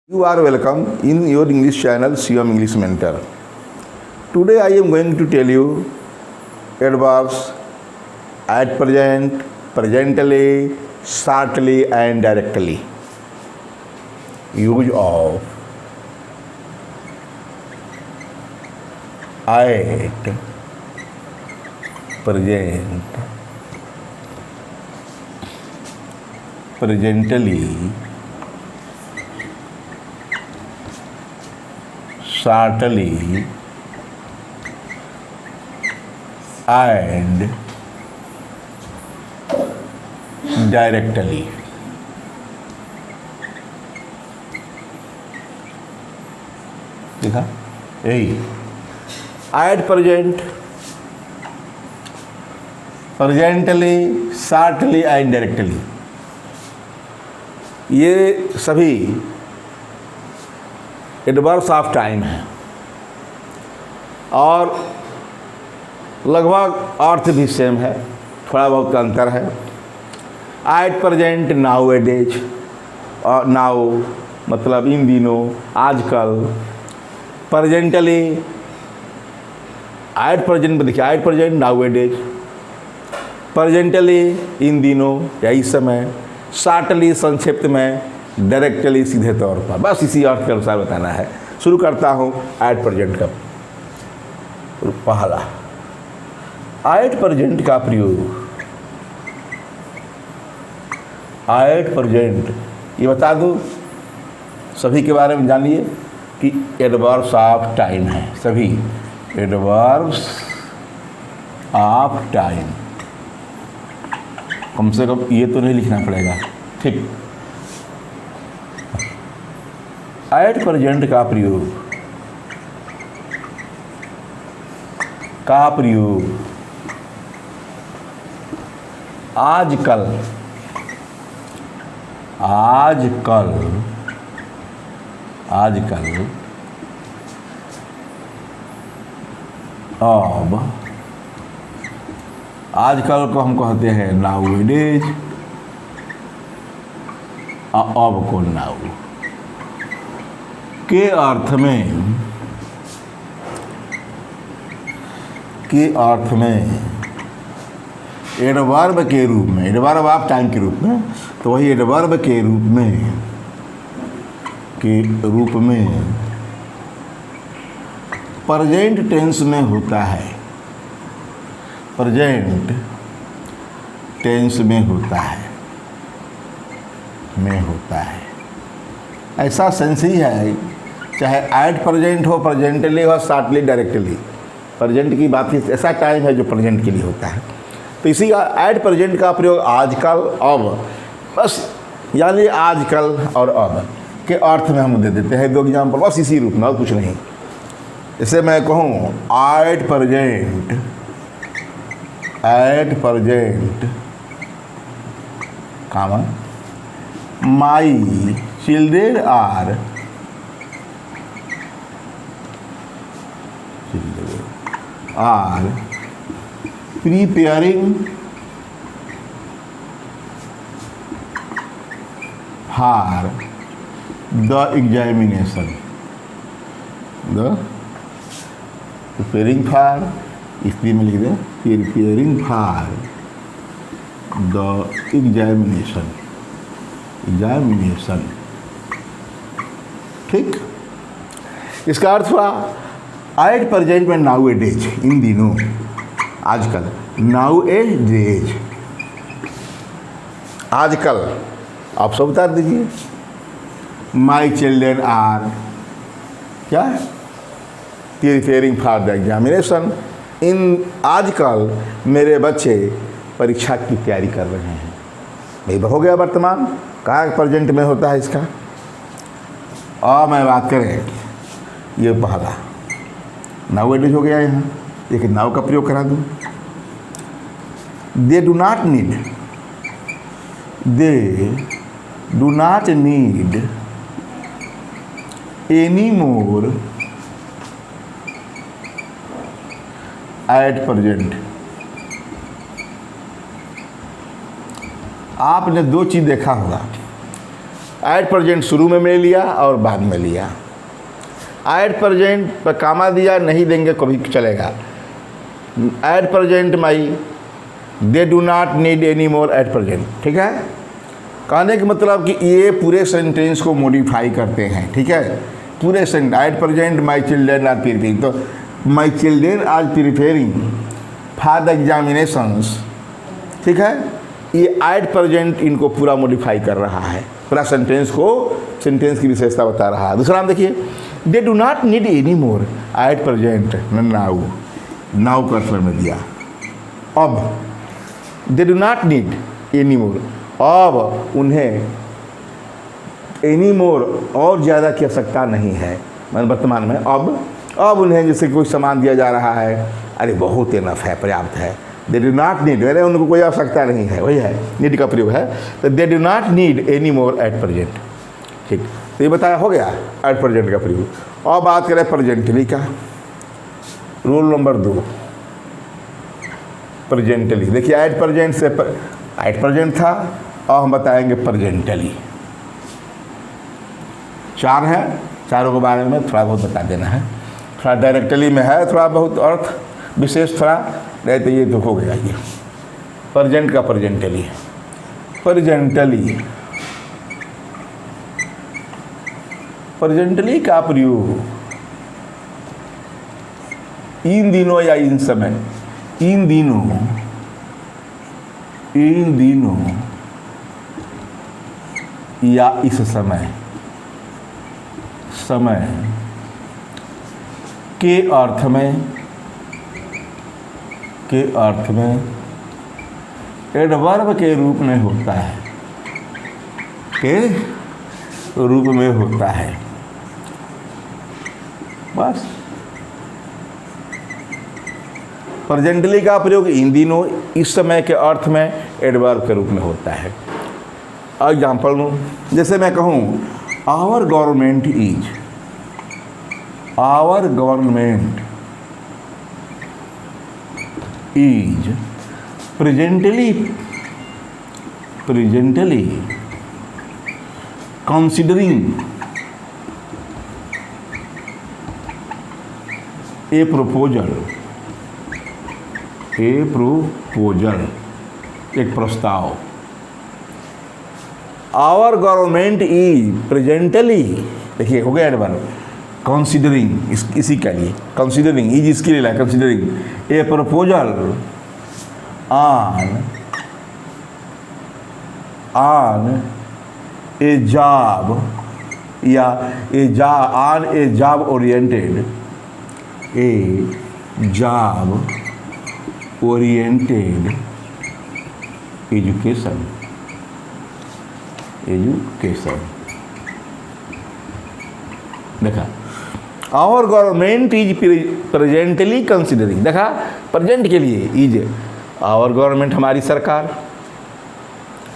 You are welcome in your English channel CM English Mentor. Today I am going to tell you adverbs at present, presently, shortly and directly. Use of at present, presently, shortly and directly. देखा यही at present, presently, shortly and directly, ये सभी adverbs of time है और लगभग अर्थ भी same है, थोड़ा बहुत अंतर है। At present now A days, और नाउ मतलब इन दिनों, आजकल। प्रेजेंटली एट प्रेजेंट में देखिए, at present now A days, presently in दिनों या इस समय, शॉर्टली संक्षिप्त में, डायरेक्टली सीधे तौर पर। बस इसी अर्थ के अनुसार बताना है। शुरू करता हूँ एट प्रेजेंट का। पहला एट प्रेजेंट का प्रयोग, एट प्रेजेंट ये बता दूँ सभी के बारे में जानिए कि एडवर्ब्स ऑफ टाइम है। सभी एडवर्ब्स ऑफ टाइम, कम से कम ये तो नहीं लिखना पड़ेगा, ठीक। एट प्रेजेंट का प्रयोग आजकल, आजकल, आजकल, अब, आजकल को हम कहते हैं नाउ ए डेज, अब को नाउ के अर्थ में, के अर्थ में एडवर्ब के रूप में, एडवर्ब ऑफ टाइम के रूप में, तो वही एडवर्ब के रूप में, के रूप में प्रेजेंट टेंस में होता है, प्रेजेंट टेंस में होता है, में होता है। ऐसा सेंस ही है, चाहे एट प्रेजेंट हो, प्रेजेंटली हो, शॉर्टली, डायरेक्टली। प्रेजेंट की बात ही, ऐसा टाइम है जो प्रेजेंट के लिए होता है। तो इसी का एट प्रेजेंट का प्रयोग आजकल, अब, बस यानी आजकल और अब के अर्थ में हम दे देते हैं। दो एग्जाम्पल, बस इसी रूप में, और कुछ नहीं। जैसे मैं कहूँ at present, at present comma my children are preparing for the examination, the preparing for, इसलिए मैं लिख दें preparing for the examination, examination, ठीक। इसका अर्थ हुआ एट प्रेजेंट में नाउ ए डेज, इन दिनों, आजकल, नाउ ए डेज, आजकल। आप सब बता दीजिए। माई चिल्ड्रेन आर क्या, प्रिपेयरिंग फॉर द एग्जामिनेशन, इन आजकल मेरे बच्चे परीक्षा की तैयारी कर रहे हैं। भाई हो गया वर्तमान, कहाँ प्रेजेंट में होता है इसका। और मैं बात करें, ये पहला नाउ ए डेज हो गया यहाँ, लेकिन नाउ का प्रयोग करा दूँ। They do not need, they do not need any more at present. आपने दो चीज़ देखा होगा, एट प्रेजेंट शुरू में लिया और बाद में लिया। एट प्रेजेंट पर कामा दिया, नहीं देंगे कभी चलेगा। Eight present my they do not need any more at present, ठीक है। कहने का मतलब कि ये पूरे सेंटेंस को मॉडिफाई करते हैं, ठीक है। पूरे sentence at present my children are preparing, तो my children are preparing for the examinations, ठीक है। ये एट प्रेजेंट इनको पूरा मॉडिफाई कर रहा है, पूरा सेंटेंस को, सेंटेंस की विशेषता बता रहा है। दूसरा हम देखिए, they do not need any more at present now, now cursor में दिया। अब they do not need any more, अब उन्हें एनी मोर और ज़्यादा की आवश्यकता नहीं है, मतलब वर्तमान में अब उन्हें जैसे कोई सामान दिया जा रहा है, अरे बहुत इनफ है, पर्याप्त है। दे डू नॉट नीड, अरे उनको कोई आवश्यकता नहीं है, वही है, नीड का प्रयोग है। तो they do not need any more at present, ठीक। तो ये बताया हो गया एट प्रेजेंट का प्रयोग। और बात करें प्रेजेंटली का, रूल नंबर 2 प्रेजेंटली। देखिए एट प्रेजेंट से एट प्रेजेंट था, और हम बताएंगे प्रेजेंटली। 4 है, चारों के बारे में थोड़ा बहुत बता देना है। थोड़ा डायरेक्टली में है थोड़ा बहुत अर्थ विशेष, थोड़ा नहीं तो ये तो हो गया। ये प्रेजेंट का प्रेजेंटली, प्रेजेंटली, प्रेजेंटली का प्रयोग इन दिनों या इन समय, इन दिनों या इस समय, समय के अर्थ में एडवर्ब के रूप में होता है, के रूप में होता है, बस। प्रेजेंटली का प्रयोग इन दिनों इस समय के अर्थ में एडवर्ब के रूप में होता है। एग्जाम्पल लूँ, जैसे मैं कहूँ our government is, our government is presently considering a proposal, एक प्रस्ताव। आवर गवर्नमेंट इज प्रेजेंटली, देखिए हो गया एडवर्ब, कंसिडरिंग इसी के लिए, कंसिडरिंग इज इसके लिए, considering a proposal on a job, या on a job oriented, a job oriented education, देखा। Our government is presently considering, देखा प्रेजेंट के लिए इज, आवर गवर्नमेंट हमारी सरकार,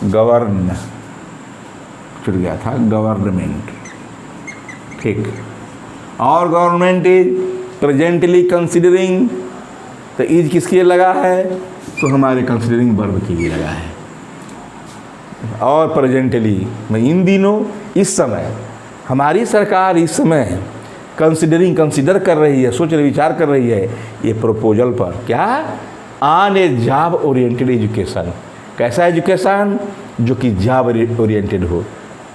गवर्न छूट गया था, गवर्नमेंट, ठीक। Our government is presently considering, तो इज किसके लिए लगा है, तो हमारे कंसिडरिंग वर्ब के लिए लगा है। और प्रेजेंटली में इन दिनों इस समय, हमारी सरकार इस समय कंसिडर कर रही है, सोच विचार कर रही है ये प्रपोजल पर, क्या, on a job oriented education, कैसा एजुकेशन, जो कि जॉब ओरिएंटेड हो,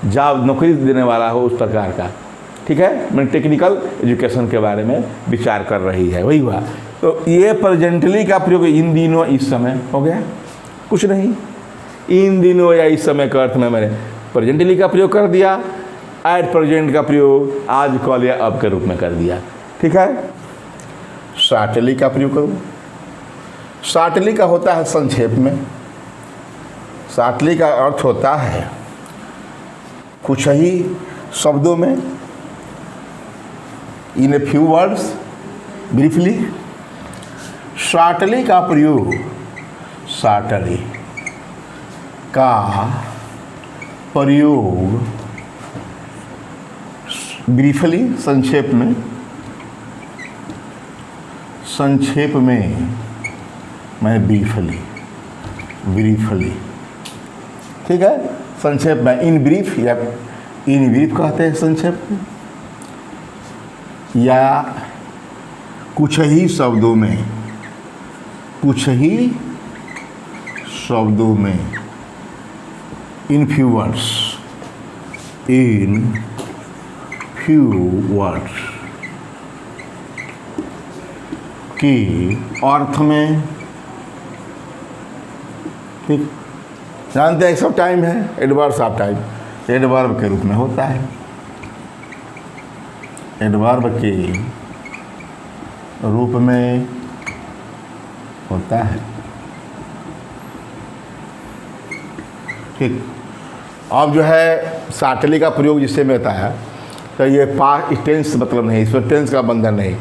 जॉब नौकरी देने वाला हो उस प्रकार का, ठीक है। मैं टेक्निकल एजुकेशन के बारे में विचार कर रही है, वही हुआ। तो ये प्रेजेंटली का प्रयोग इन दिनों इस समय हो गया, कुछ नहीं, इन दिनों या इस समय का अर्थ में मैंने प्रेजेंटली का प्रयोग कर दिया, एट प्रेजेंट का प्रयोग आज, कल या अब के रूप में कर दिया, ठीक है। शॉर्टली का प्रयोग करूँ, शॉर्टली का होता है संक्षेप में, शॉर्टली का अर्थ होता है कुछ ही शब्दों में, in a few words, briefly. Shortly का प्रयोग, शॉर्टली का प्रयोग ब्रीफली, संक्षेप में, मैं ब्रीफली, ठीक है, संक्षेप में, इन ब्रीफ या इन ब्रीफ कहते हैं संक्षेप में, या कुछ ही शब्दों में, कुछ ही शब्दों में, in few words, in few words के अर्थ में। ठीक, जानते हैं सब टाइम है, एडवर्ब्स ऑफ टाइम एडवर्ब के रूप में होता है, एडवर्ब के रूप में होता है। ठीक, अब जो है साटली का प्रयोग जिससे में होता है, तो ये पास्ट टेंस मतलब नहीं, इसमें टेंस का बंधन नहीं।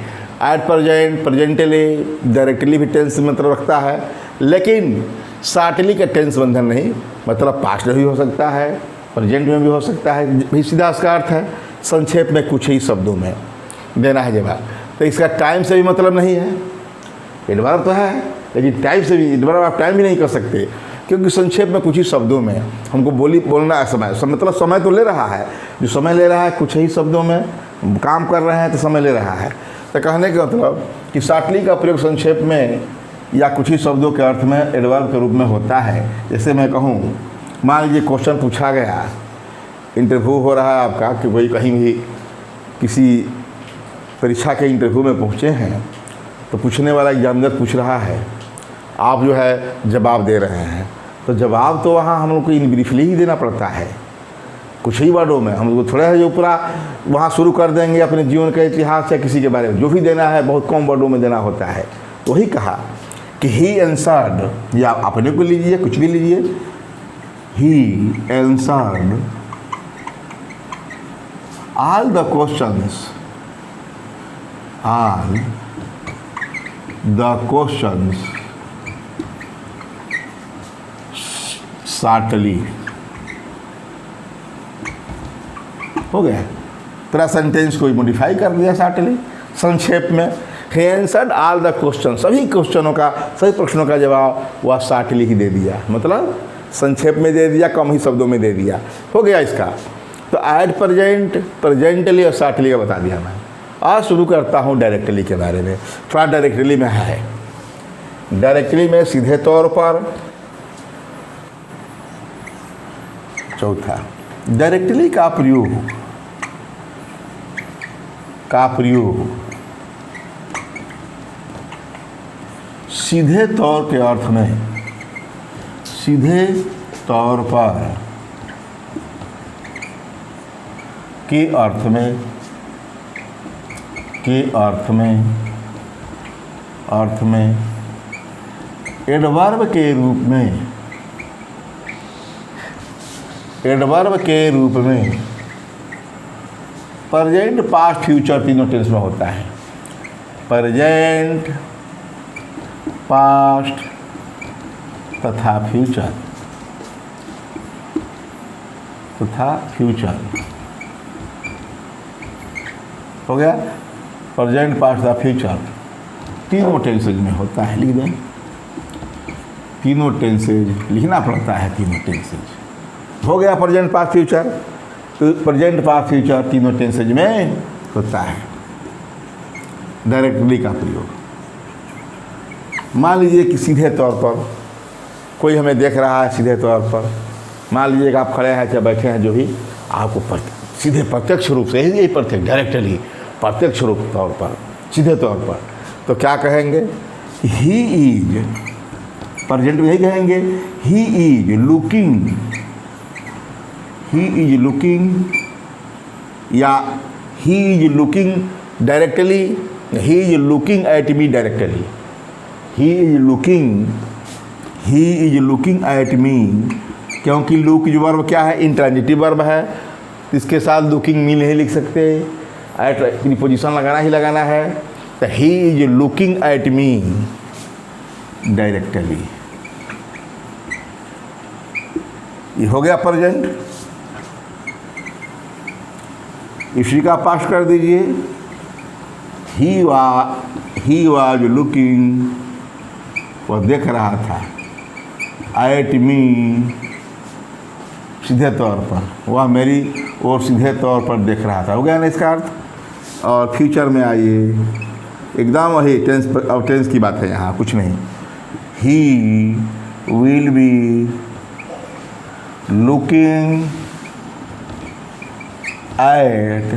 एट प्रेजेंट, प्रेजेंटली, डायरेक्टली भी टेंस मतलब रखता है, लेकिन साटली का टेंस बंधन नहीं, मतलब पास्ट में भी हो सकता है, प्रेजेंट में भी हो सकता है। भी सीधा इसका अर्थ है संक्षेप में कुछ ही शब्दों में देना है जवाब। तो इसका टाइम से भी मतलब नहीं है, एडवर्ब तो है लेकिन टाइम से भी, एडवर्ब आप टाइम भी नहीं कर सकते, क्योंकि संक्षेप में कुछ ही शब्दों में हमको बोलना है। समय मतलब समय तो ले रहा है, जो समय ले रहा है कुछ ही शब्दों में, काम कर रहे हैं तो समय ले रहा है। तो कहने का मतलब कि साटली का प्रयोग संक्षेप में या कुछ ही शब्दों के अर्थ में एडवर्ब के रूप में होता है। जैसे मैं कहूँ, मान लीजिए क्वेश्चन पूछा गया, इंटरव्यू हो रहा है आपका, कि वही कहीं भी किसी परीक्षा के इंटरव्यू में पहुँचे हैं, तो पूछने वाला एग्जामिनर पूछ रहा है, आप जो है जवाब दे रहे हैं, तो जवाब तो वहाँ हम लोग को इन ब्रीफली ही देना पड़ता है, कुछ ही वर्डों में। हम लोग थोड़ा है जो पूरा वहाँ शुरू कर देंगे अपने जीवन का इतिहास या किसी के बारे में, जो भी देना है बहुत कम वर्डों में देना होता है। तो वही कहा कि ही आंसर्ड, या अपने को लीजिए, कुछ भी लीजिए, he answered all the questions, all the questions shortly. हो गया, पूरा सेंटेंस को मॉडिफाई कर दिया शार्टली, संक्षेप में। He answered all the question, सभी क्वेश्चनों का, सभी प्रश्नों का जवाब वह शार्टली ही दे दिया, मतलब संक्षेप में दे दिया, कम ही शब्दों में दे दिया। हो गया इसका। तो एट प्रेजेंट, प्रेजेंटली और शार्टली का बता दिया मैं। आज शुरू करता हूँ डायरेक्टली के बारे में। थोड़ा डायरेक्टली में है, डायरेक्टली में सीधे तौर पर। चौथा, डायरेक्टली का प्रयोग सीधे तौर के अर्थ में, सीधे तौर पर के अर्थ में एडवर्ब के रूप में प्रेजेंट, पास्ट, फ्यूचर तीनों टेंस में होता है। प्रेजेंट, पास्ट तथा फ्यूचर, हो गया। प्रेजेंट, पास्ट तथा फ्यूचर तीनों टेंसेज में होता है। लिख दें, तीनों टेंसेज लिखना पड़ता है, तीनों टेंसेज। हो गया प्रेजेंट, पास्ट, फ्यूचर। तो प्रेजेंट, पास्ट, फ्यूचर तीनों टेंसेज में होता है डायरेक्टली का प्रयोग। मान लीजिए कि सीधे तौर पर कोई हमें देख रहा है, सीधे तौर पर मान लीजिए कि आप खड़े हैं या बैठे हैं, जो भी आपको सीधे प्रत्यक्ष रूप से, यही प्रत्यक्ष, डायरेक्टली प्रत्यक्ष रूप तौर पर, सीधे तौर पर, तो क्या कहेंगे? ही इज, प्रेजेंट में यही कहेंगे, he is looking, he is looking, या he is looking directly, he is looking at me directly, he is looking at me, क्योंकि लुक जो वर्ब क्या है? इंट्रांजिटिव वर्ब है, इसके साथ लुकिंग मी नहीं लिख सकते, एट प्रीपोजिशन लगाना ही लगाना है। तो ही is looking at me directly, ये हो गया प्रेजेंट। इसी का पास्ट कर दीजिए, ही वाज लुकिंग, वह देख रहा था, एट मी, सीधे तौर पर, वह मेरी ओर सीधे तौर पर देख रहा था। हो गया ना इसका अर्थ। और फ्यूचर में आइए, एकदम वही टेंस पर, और टेंस की बात है यहाँ, कुछ नहीं। He will be looking at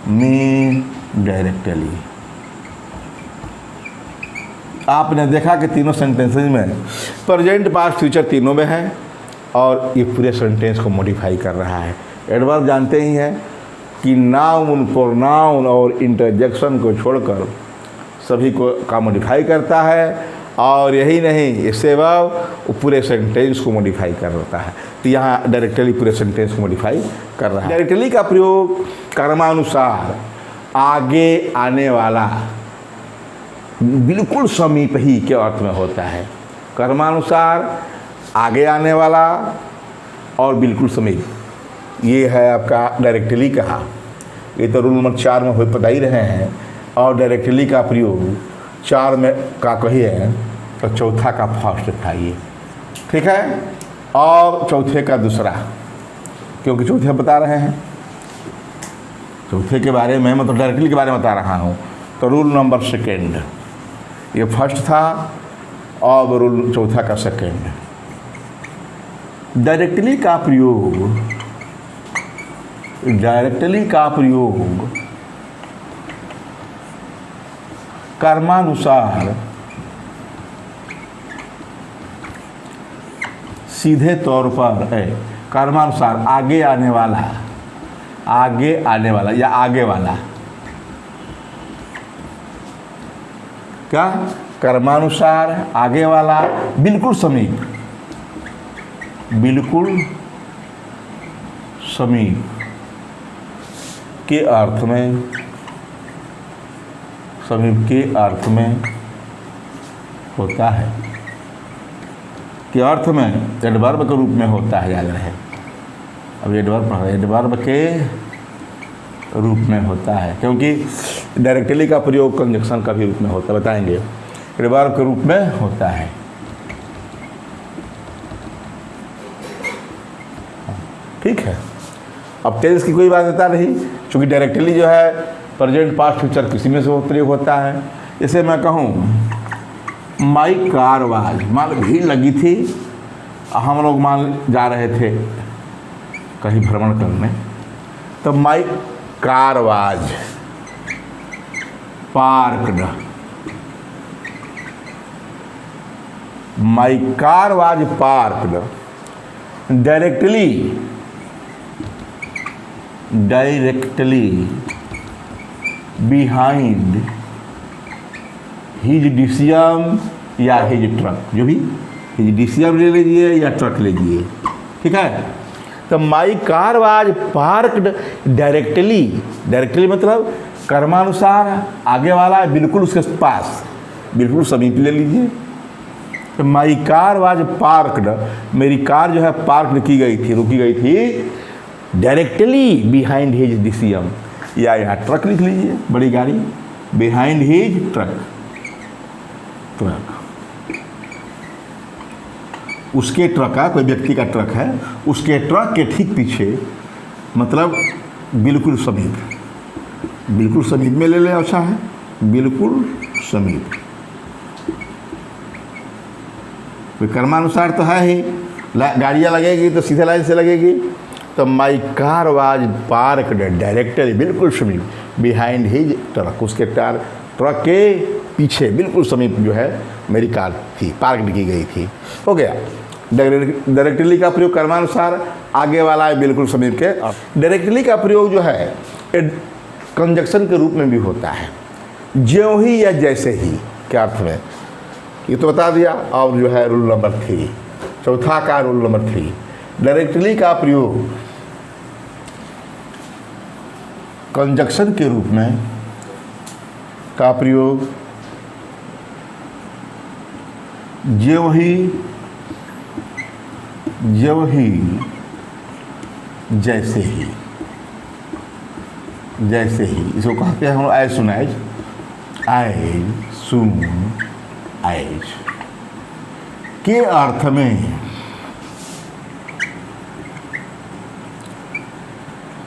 me directly. आपने देखा कि तीनों सेंटेंसेस में प्रेजेंट, पास्ट, फ्यूचर तीनों में है और ये पूरे सेंटेंस को मॉडिफाई कर रहा है। एडवर्ब जानते ही हैं कि नाउन, प्रोनाउन और इंटरजेक्शन को छोड़कर सभी को का मॉडिफाई करता है। और यही नहीं, इससे वो पूरे सेंटेंस को मॉडिफाई कर देता है। तो यहाँ डायरेक्टली पूरे सेंटेंस को मॉडिफाई कर रहा है। डायरेक्टली का प्रयोग कर्मानुसार आगे आने वाला, बिल्कुल समीप ही के अर्थ में होता है। कर्मानुसार आगे आने वाला और बिल्कुल समीप, ये है आपका डायरेक्टली कहा। ये तो रूल नंबर 4 में हो बता ही रहे हैं। और डायरेक्टली का प्रयोग 4 में का कहिए तो चौथा का फर्स्ट था ये, ठीक है, और चौथे का दूसरा, क्योंकि चौथे बता रहे हैं। चौथे के बारे में मैं तो डायरेक्टली के बारे में बता रहा हूँ। तो रूल नंबर 2 ये फर्स्ट था और रूल चौथा का सेकेंड। डायरेक्टली का प्रयोग कर्मानुसार सीधे तौर पर है। कर्मानुसार आगे आने वाला या आगे वाला, क्या कर्मानुसार आगे वाला, बिल्कुल समीप के अर्थ में, समीप के अर्थ में होता है, के अर्थ में एडवर्ब के रूप में होता है। याद रहे, अब एडवर्ब के रूप में होता है, क्योंकि डायरेक्टली का प्रयोग कंजक्शन का भी रूप में होता है, बताएंगे। एडवर्ब के रूप में होता है। ठीक है। अब टेंस की कोई बात बता रही, क्योंकि डायरेक्टली जो है प्रेजेंट, पास्ट, फ्यूचर किसी में से प्रयोग होता है। जैसे मैं कहूँ माई कार वाज, मान भीड़ लगी थी, हम लोग मान जा रहे थे कहीं भ्रमण करने, तो my car was parked, my car was parked. Directly behind his डिसियम या हिज ट्रक, जो भी हिज डिसियम ले लीजिए या ट्रक ले लीजिए, ठीक है। तो my car was parked directly मतलब कर्मानुसार आगे वाला, बिल्कुल उसके पास, बिल्कुल समीप ले लीजिए। तो माई कार वाज पार्क्ड, मेरी कार जो है पार्क्ड की गई थी, रुकी गई थी डायरेक्टली बिहाइंड हिज डिसियम, या यहाँ ट्रक लिख लीजिए, बड़ी गाड़ी, बिहाइंड हिज ट्रक, उसके ट्रक का, कोई व्यक्ति का ट्रक है, उसके ट्रक के ठीक पीछे, मतलब बिल्कुल समीप में ले ले। अच्छा है, बिल्कुल समीप, कोई कर्मानुसार तो है ही, गाड़ियाँ लगेगी तो सीधे लाइन से लगेगी। तो my car was parked directly, बिल्कुल समीप, बिहाइंड हिज ट्रक, उसके ट्रक के पीछे बिल्कुल समीप जो है मेरी कार थी, पार्क की गई थी। हो गया। डायरेक्टली का प्रयोग कर्मानुसार आगे वाला है, बिल्कुल समीप के। डायरेक्टली का प्रयोग जो है कंजक्शन के रूप में भी होता है, ज्यों ही या जैसे ही के अर्थ में, ये तो बता दिया। और जो है रूल नंबर 3, चौथा का रूल नंबर 3, डायरेक्टली का प्रयोग कंजक्शन के रूप में का प्रयोग ज्यों ही जैसे ही, इसको कहते हैं हम एज सुन एज के अर्थ में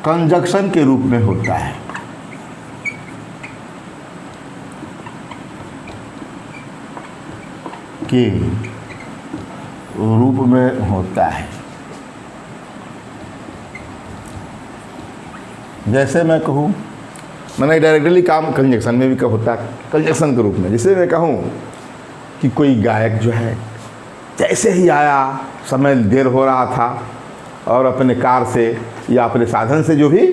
कंजक्शन के रूप में होता है। के रूप में होता है। जैसे मैं कहूँ, मैंने डायरेक्टली काम कंजक्शन में भी कब होता है, कंजक्शन के रूप में। जैसे मैं कहूँ कि कोई गायक जो है जैसे ही आया, समय देर हो रहा था और अपने कार से या अपने साधन से जो भी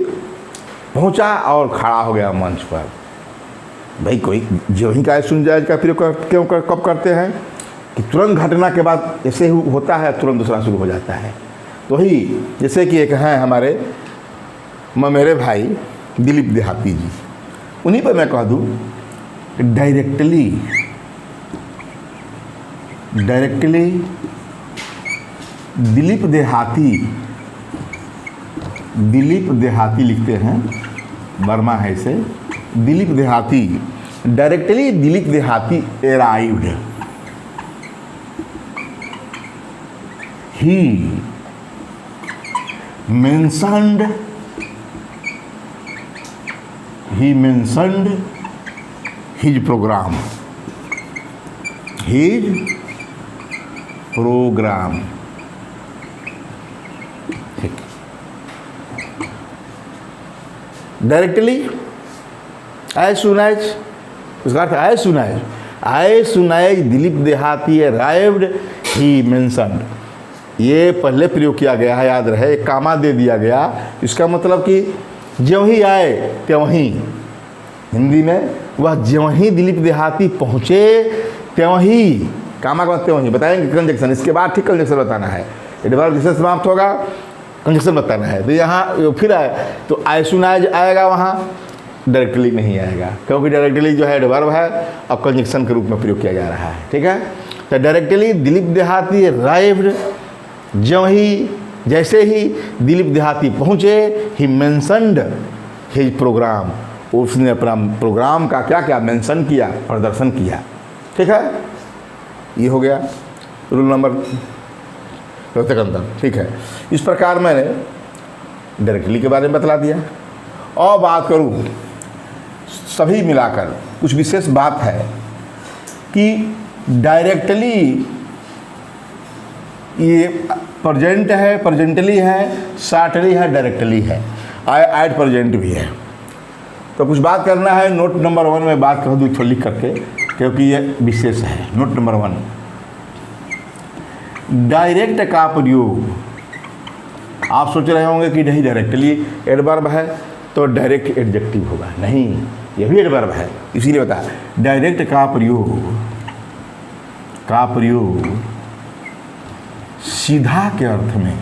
पहुंचा और खड़ा हो गया मंच पर। भाई कोई जो ही गायक सुन जाए का प्रयोग कब करते हैं कि तुरंत घटना के बाद ऐसे ही होता है, तुरंत दूसरा शुरू हो जाता है। तो ही जैसे कि एक हैं हमारे मेरे भाई दिलीप देहाती जी, उन्हीं पर मैं कह दूँ डायरेक्टली दिलीप देहाती लिखते हैं, वर्मा है इसे, दिलीप देहाती, directly Dilip Dehati arrived, he mentioned his program, ठीक। डायरेक्टली एज सुन एज, उसका अर्थ as soon as Dilip Dehati arrived ही मेंशन्ड, ये पहले प्रयोग किया गया है, याद रहे, एक कामा दे दिया गया। इसका मतलब कि ज्यों ही आए त्यों ही, हिंदी में वह ज्यों ही दिलीप देहाती पहुँचे त्यों ही, कामा का त्यों ही बताएंगे कंजक्शन, इसके बाद ठीक कंजक्शन बताना है। एडवर्ब जिससे समाप्त होगा कंजक्शन बताना है। तो यहाँ फिर आए तो आए सुनाए आएगा, वहाँ डायरेक्टली नहीं आएगा, क्योंकि डायरेक्टली जो है एडवर्ब है और कंजक्शन के रूप में प्रयोग किया जा रहा है। ठीक है, तो डायरेक्टली दिलीप देहाती अराइव्ड, ज्यों ही जैसे ही दिलीप देहाती पहुँचे, ही मेंशन्ड हिज प्रोग्राम, उसने अपना प्रोग्राम का क्या क्या मेंशन किया, प्रदर्शन किया। ठीक है, ये हो गया रूल नंबर अंतर। ठीक है, इस प्रकार मैंने डायरेक्टली के बारे में बतला दिया। और बात करूँ सभी मिलाकर, कुछ विशेष बात है कि डायरेक्टली ये प्रेजेंट है, प्रेजेंटली है, शॉर्टली है, डायरेक्टली है, एट प्रेजेंट भी है। तो कुछ बात करना है, नोट नंबर 1 में बात कर दूँ थोड़ा लिख करके, क्योंकि ये विशेष है। नोट नंबर 1, डायरेक्ट का प्रयोग, आप सोच रहे होंगे कि नहीं डायरेक्टली एडवर्ब है तो डायरेक्ट एडजेक्टिव होगा, नहीं, ये भी एडवर्ब है, इसीलिए बता डायरेक्ट का प्रयोग सीधा के अर्थ में,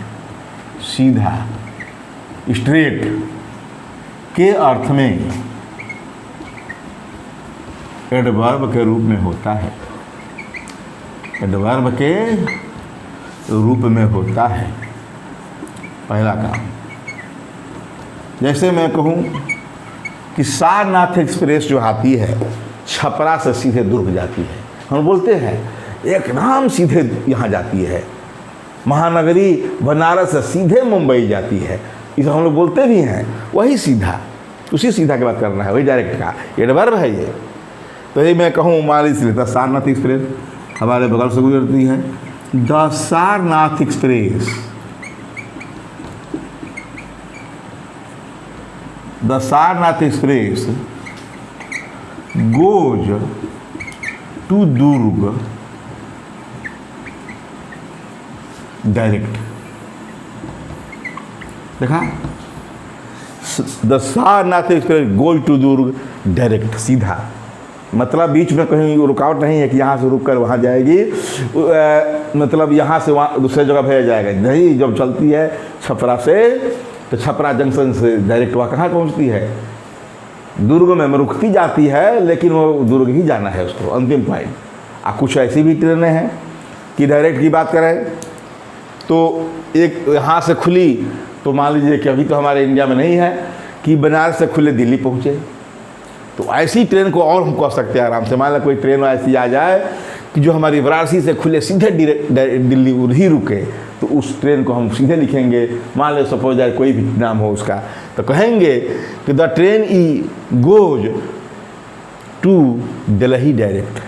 सीधा स्ट्रेट के अर्थ में एडवर्ब के रूप में होता है, एडवर्ब के रूप में होता है। पहला काम, जैसे मैं कहूँ कि सारनाथ एक्सप्रेस जो आती है छपरा से सीधे दुर्ग जाती है, हम बोलते हैं एकदम सीधे यहाँ जाती है। महानगरी बनारस से सीधे मुंबई जाती है, इसे हम लोग बोलते भी हैं, वही सीधा, उसी सीधा की बात करना है, वही डायरेक्ट का एडवर्ब है ये। तो यही मैं कहूँ, मान लीजिए सारनाथ एक्सप्रेस हमारे बगल से गुजरती है, the Sarnath express, the Sarnath express goes to Durg direct. देखा, the Sarnath express goes to Durg direct, सीधा, मतलब बीच में कहीं रुकावट नहीं है कि यहाँ से रुक कर वहाँ जाएगी, मतलब यहाँ से वहाँ दूसरे जगह भेजा जाएगा, नहीं, जब चलती है छपरा से तो छपरा जंक्शन से डायरेक्ट वहाँ कहाँ पहुँचती है, दुर्ग में रुकती जाती है, लेकिन वो दुर्ग ही जाना है उसको, अंतिम पॉइंट। कुछ ऐसी भी ट्रेनें हैं कि डायरेक्ट की बात करें तो एक यहाँ से खुली, तो मान लीजिए कि अभी तो हमारे इंडिया में नहीं है कि बनारस से खुले दिल्ली पहुँचे, तो ऐसी ट्रेन को और हम कह सकते हैं आराम से। मान लो कोई ट्रेन ऐसी आ जाए कि जो हमारी वाराणसी से खुले सीधे दिल्ली ही रुके, तो उस ट्रेन को हम सीधे लिखेंगे। मान लो सपोज दैट कोई भी नाम हो उसका, तो कहेंगे कि द ट्रेन ई गोज टू दिल्ली डायरेक्ट।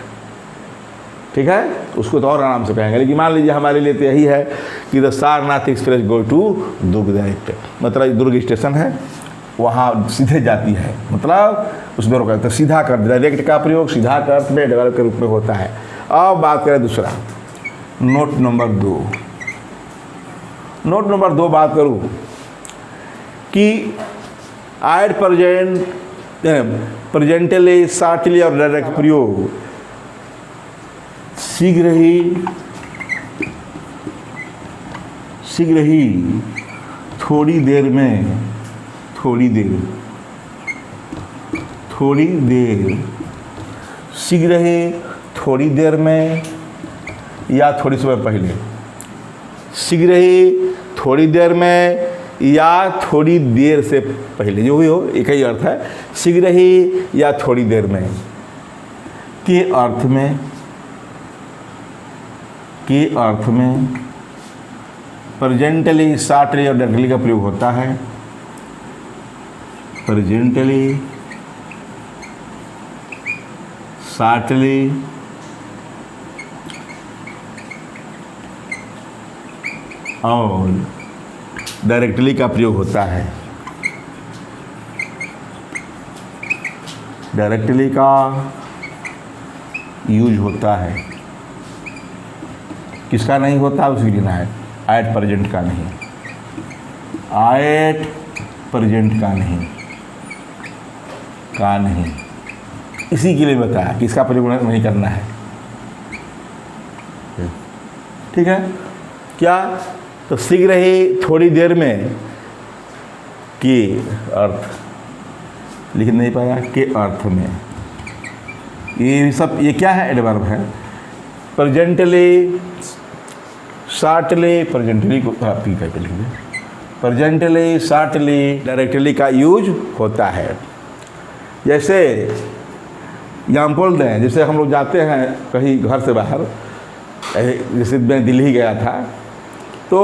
ठीक है, उसको तो और आराम से कहेंगे, लेकिन मान लीजिए हमारे लिए तो यही है कि the Sarnath express go to Durg direct, मतलब दुर्ग स्टेशन है वहाँ सीधे जाती है, मतलब उसमें रोका। तो सीधा कर, डायरेक्ट का प्रयोग सीधा का अर्थ में डेवलप के रूप में होता है। अब बात करें दूसरा, नोट नंबर 2। नोट नंबर 2 बात करूँ कि एट प्रेजेंटली शॉर्टली और डायरेक्ट प्रयोग शीघ्र ही थोड़ी देर शीघ्र ही थोड़ी देर में या थोड़ी समय पहले, शीघ्र ही थोड़ी देर में या थोड़ी देर से पहले, जो भी हो एक ही अर्थ है, शीघ्र ही या थोड़ी देर में के अर्थ में प्रेजेंटली शॉर्टली और डायरेक्टली का प्रयोग होता है। प्रेजेंटली शॉर्टली और डायरेक्टली का प्रयोग होता है। डायरेक्टली का यूज होता है, किसका नहीं होता उसी लेना है, एट प्रेजेंट का नहीं, एट प्रेजेंट का नहीं, इसी के लिए बताया कि इसका प्रयोग नहीं करना है। ठीक है, क्या तो शीघ्र ही थोड़ी देर में के अर्थ लिख नहीं पाया, के अर्थ में, ये सब ये क्या है, एडवर्ब है। प्रेजेंटली शॉर्टली, प्रेजेंटली को पी करके लिख दें, प्रेजेंटली शॉर्टली डायरेक्टली का यूज होता है। जैसे एग्जाम्पल दें, जैसे हम लोग जाते हैं कहीं घर से बाहर, जैसे मैं दिल्ली गया था, तो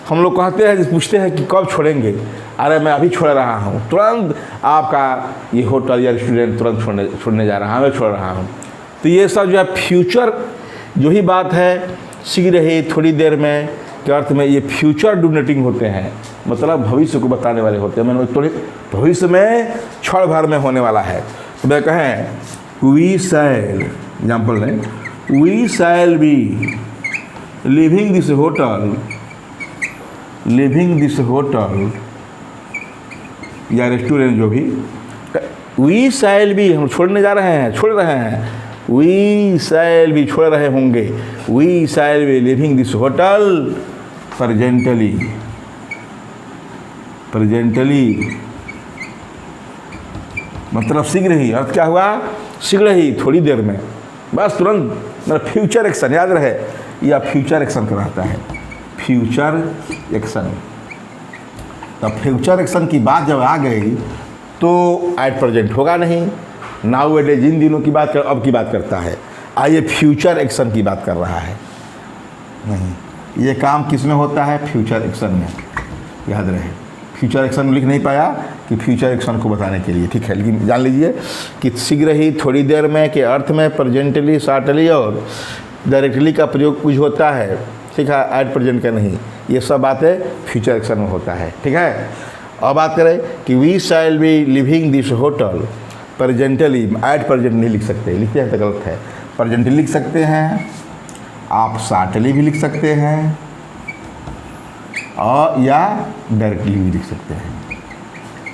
हम लोग कहते हैं, पूछते हैं कि कब छोड़ेंगे, अरे मैं अभी छोड़ रहा हूँ, तुरंत आपका ये होटल या रेस्टोरेंट तुरंत छोड़ने जा रहा हूँ, मैं छोड़ रहा हूँ। तो ये सब जो है फ्यूचर जो ही बात है, शीघ्र ही थोड़ी देर में के अर्थ में ये फ्यूचर डोनेटिंग होते हैं, मतलब भविष्य को बताने वाले होते हैं। मैंने थोड़े भविष्य में क्षण भर में होने वाला है। तो मैं कहें वी शैल, एग्जाम्पल दें, we shall be living this hotel या रेस्टोरेंट, जो भी वी शैल बी, हम छोड़ रहे हैं, वी शैल बी छोड़ रहे होंगे, we shall be living this hotel presently मतलब शीघ्र ही। अर्थ क्या हुआ, शीघ्र ही थोड़ी देर में, बस तुरंत, मतलब फ्यूचर एक्शन याद रहे, या फ्यूचर एक्शन कहलाता है, फ्यूचर एक्शन। तो फ्यूचर एक्शन की बात जब आ गई तो एट प्रेजेंट होगा नहीं, नाउ एट जिन दिनों की बात अब की बात करता है, आइए फ्यूचर एक्शन की बात कर रहा है। नहीं, ये काम किस में होता है, फ्यूचर एक्शन में, याद रहे। फ्यूचर एक्शन लिख नहीं पाया कि फ्यूचर एक्शन को बताने के लिए, ठीक है, लेकिन जान लीजिए कि शीघ्र ही थोड़ी देर में के अर्थ में प्रेजेंटली शॉर्टली और डायरेक्टली का प्रयोग कुछ होता है, ठीक है, एट प्रेजेंट का नहीं। ये सब बातें फ्यूचर एक्शन में होता है, ठीक है। अब बात करें कि we shall be living this hotel presently, at present नहीं लिख सकते, लिखते हैं तो गलत है। प्रेजेंटली लिख सकते हैं, आप शॉर्टली भी लिख सकते हैं, और या डायरेक्टली भी लिख सकते हैं।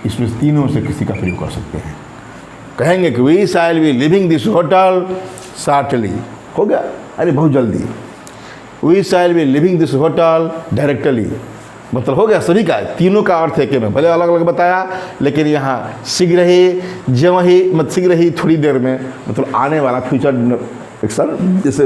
इसमें तीनों से किसी का प्रयोग कर सकते हैं। कहेंगे कि we shall be living this hotel shortly, हो गया, अरे बहुत जल्दी। We shall be living this hotel directly, मतलब हो गया, सभी का तीनों का अर्थ है कि मैं भले अलग अलग बताया, लेकिन यहाँ शीघ्र ही, जब ही, मतलब शीघ्र ही थोड़ी देर में, मतलब आने वाला फ्यूचर एक्शन, जैसे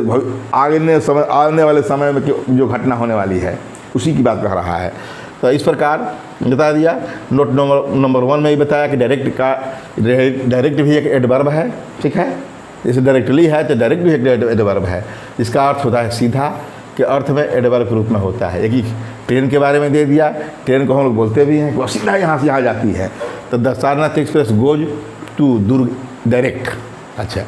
आने वाले समय में जो घटना होने वाली है उसी की बात कर रहा है। तो इस प्रकार बता दिया। नोट नंबर 1 में ही बताया कि डायरेक्ट भी एक एडवर्ब है, ठीक है। जैसे डायरेक्टली है तो डायरेक्ट भी एक एडवर्ब है, जिसका अर्थ होता है सीधा, के अर्थ में एडवर्ब के रूप में होता है। एक ही ट्रेन के बारे में दे दिया, ट्रेन को हम लोग बोलते भी हैं कि वो सीधा यहाँ से यहाँ जाती है, तो the Sarnath express goes to Durg direct. अच्छा,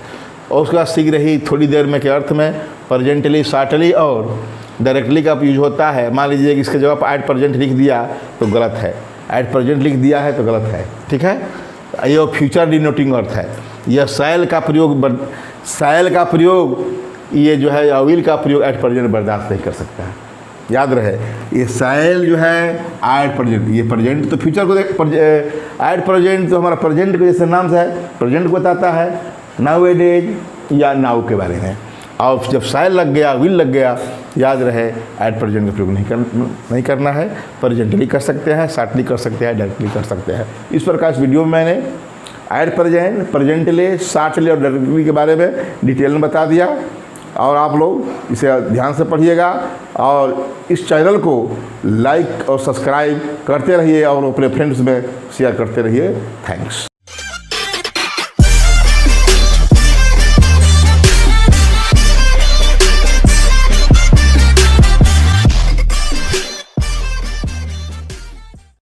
और उसके बाद शीघ्र ही, थोड़ी देर में के अर्थ में प्रेजेंटली, शॉर्टली और डायरेक्टली का यूज होता है। मान लीजिए कि इसके जगह एट प्रेजेंट लिख दिया तो गलत है, एट प्रेजेंट लिख दिया है तो गलत है, ठीक है। ये फ्यूचर डिनोटिंग अर्थ है। यह शैल का प्रयोग ये जो है, या विल का प्रयोग एट प्रेजेंट बर्दाश्त नहीं कर सकता है। याद रहे, ये शैल जो है एट प्रेजेंट, ये प्रेजेंट तो फ्यूचर को एट प्रेजेंट तो हमारा प्रेजेंट के जैसे नाम से है, प्रेजेंट को बताता है, नाउ एडेज या नाउ के बारे में। और जब शैल लग गया, विल लग गया, याद रहे एट प्रेजेंट का प्रयोग नहीं करना है। प्रेजेंटली कर सकते हैं, शॉर्टली कर सकते हैं, डायरेक्टली कर सकते हैं। इस प्रकार इस वीडियो में मैंने एट प्रेजेंट, प्रेजेंटली, शॉर्टली और डायरेक्टली के बारे में डिटेल में बता दिया, और आप लोग इसे ध्यान से पढ़िएगा और इस चैनल को लाइक और सब्सक्राइब करते रहिए और अपने फ्रेंड्स में शेयर करते रहिए। थैंक्स।